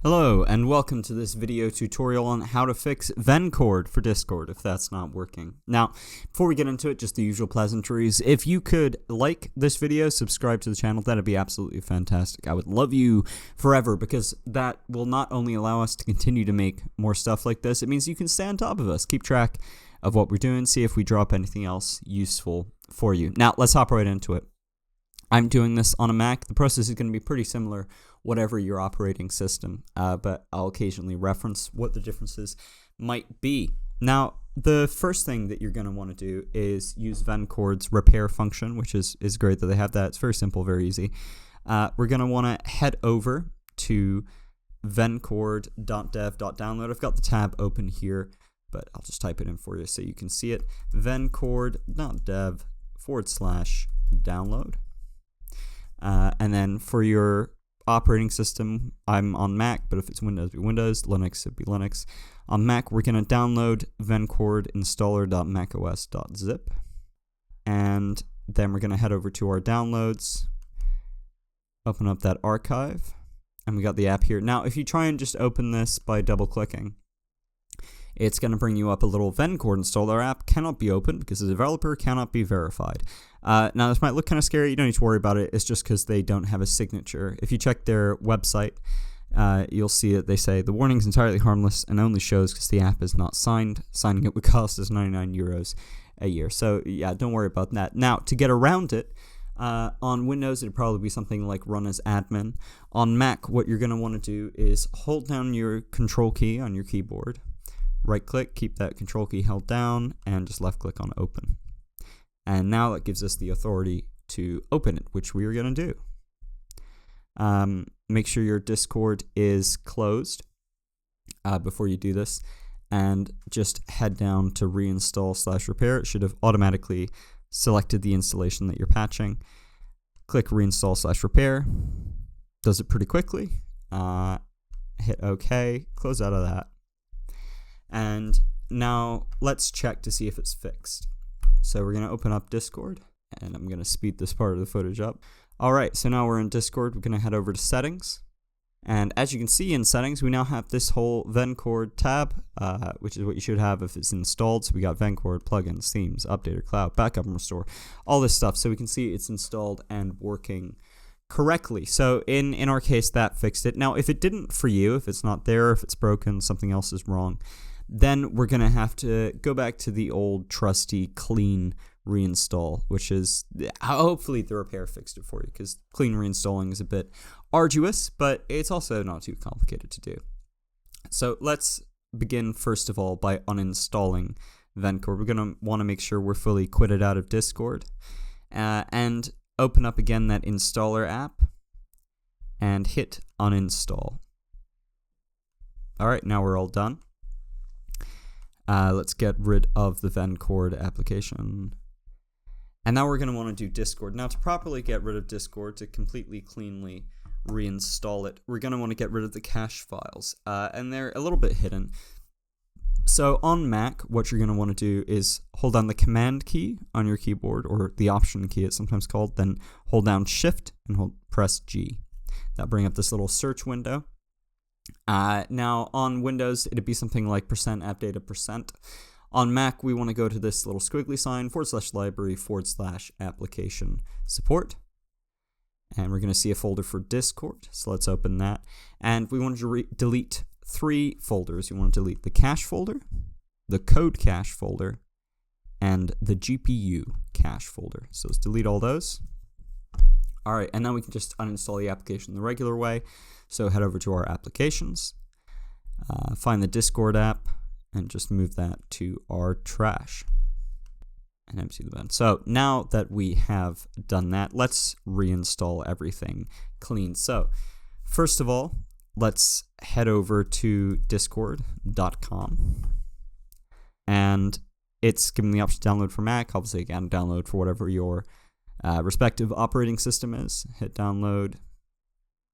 Hello and welcome to this video tutorial on how to fix Vencord for Discord if that's not working. Now, before we get into it, just the usual pleasantries. If you could like this video, subscribe to the channel, that'd be absolutely fantastic. I would love you forever because that will not only allow us to continue to make more stuff like this, it means you can stay on top of us, keep track of what we're doing, see if we drop anything else useful for you. Now, let's hop right into it. I'm doing this on a Mac. The process is going to be pretty similar whatever your operating system, but I'll occasionally reference what the differences might be. Now, the first thing that you're going to want to do is use Vencord's repair function, which is great that they have that. It's very simple, very easy. We're going to want to head over to vencord.dev.download. I've got the tab open here, but I'll just type it in for you so you can see it. vencord.dev/download. And then for your operating system, I'm on Mac, but if it's Windows, it'd be Windows, Linux, it'd be Linux. On Mac, we're going to download vencord installer.macos.zip, and then we're going to head over to our downloads, open up that archive, and we got the app here. Now, if you try and just open this by double-clicking, it's going to bring you up a little Vencord installer app, cannot be opened because the developer cannot be verified. Now, this might look kind of scary. You don't need to worry about it. It's just because they don't have a signature. If you check their website, you'll see that they say the warning is entirely harmless and only shows because the app is not signed. Signing it would cost us €99 a year. So, yeah, don't worry about that. Now, to get around it, on Windows, it'd probably be something like run as admin. On Mac, what you're going to want to do is hold down your control key on your keyboard. Right-click, keep that control key held down, and just left-click on open. And now that gives us the authority to open it, which we are going to do. Make sure your Discord is closed before you do this, and just head down to reinstall/repair. It should have automatically selected the installation that you're patching. Click reinstall/repair. Does it pretty quickly. Hit OK, close out of that. And now let's check to see if it's fixed. So we're going to open up Discord, and I'm going to speed this part of the footage up. Alright, so now we're in Discord. We're going to head over to Settings. And as you can see in Settings, we now have this whole Vencord tab, which is what you should have if it's installed. So we got Vencord, plugins, themes, updater, cloud, backup and restore, all this stuff. So we can see it's installed and working correctly. So in our case, that fixed it. Now, if it didn't for you, if it's not there, if it's broken, something else is wrong, then we're going to have to go back to the old trusty clean reinstall, which is hopefully the repair fixed it for you, because clean reinstalling is a bit arduous, but it's also not too complicated to do. So let's begin first of all by uninstalling Vencord. We're going to want to make sure we're fully quitted out of Discord, and open up again that installer app and hit uninstall. Alright, now we're all done. Let's get rid of the Vencord application. And now we're going to want to do Discord. Now, to properly get rid of Discord, to completely cleanly reinstall it, we're going to want to get rid of the cache files. And they're a little bit hidden. So on Mac, what you're going to want to do is hold down the Command key on your keyboard, or the Option key it's sometimes called, then hold down Shift and press G. That'll bring up this little search window. Now on Windows, it'd be something like %appdata%. On Mac, we want to go to this little squiggly sign, /library/application support. And we're going to see a folder for Discord. So let's open that. And we want to delete 3 folders. You want to delete the cache folder, the code cache folder, and the GPU cache folder. So let's delete all those. Alright, and now we can just uninstall the application the regular way. So head over to our applications, find the Discord app, and just move that to our trash and empty the bin. So now that we have done that, let's reinstall everything clean. So first of all, let's head over to discord.com, and it's given the option to download for Mac. Obviously, again, download for whatever your respective operating system is. Hit download.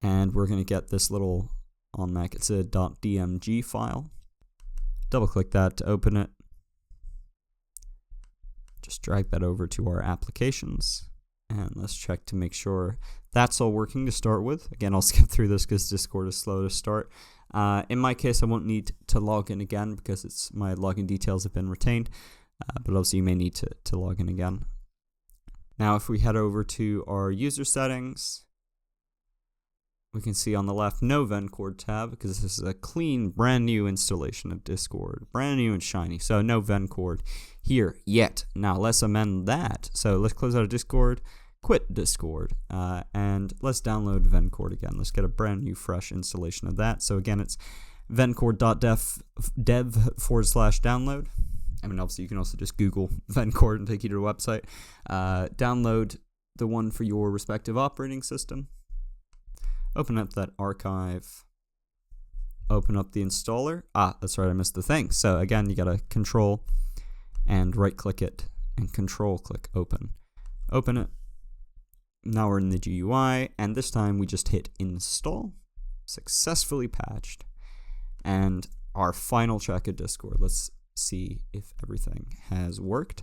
And we're going to get this little, on Mac, it's a .dmg file. Double click that to open it. Just drag that over to our applications. And let's check to make sure that's all working to start with. Again, I'll skip through this because Discord is slow to start. In my case, I won't need to log in again because my login details have been retained, but obviously you may need to log in again. Now if we head over to our user settings, we can see on the left no Vencord tab because this is a clean brand new installation of Discord, brand new and shiny, so no Vencord here yet. Now let's amend that. So let's close out of Discord, quit Discord, and let's download Vencord again. Let's get a brand new fresh installation of that. So again, it's vencord.dev/download. I mean, obviously you can also just Google Vencord and take you to the website. Download the one for your respective operating system. Open up that archive. Open up the installer. That's right, I missed the thing. So again, you gotta control and right click it and control click open. Open it. Now we're in the GUI, and this time we just hit install. Successfully patched. And our final check of Discord. Let's see if everything has worked.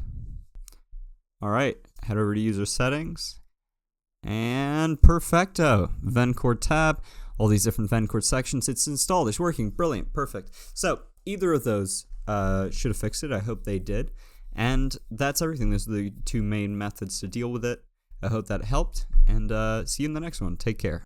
Alright, head over to user settings. And perfecto. Vencord tab, all these different Vencord sections. It's installed. It's working. Brilliant. Perfect. So either of those should have fixed it. I hope they did. And that's everything. Those are the two main methods to deal with it. I hope that helped. And see you in the next one. Take care.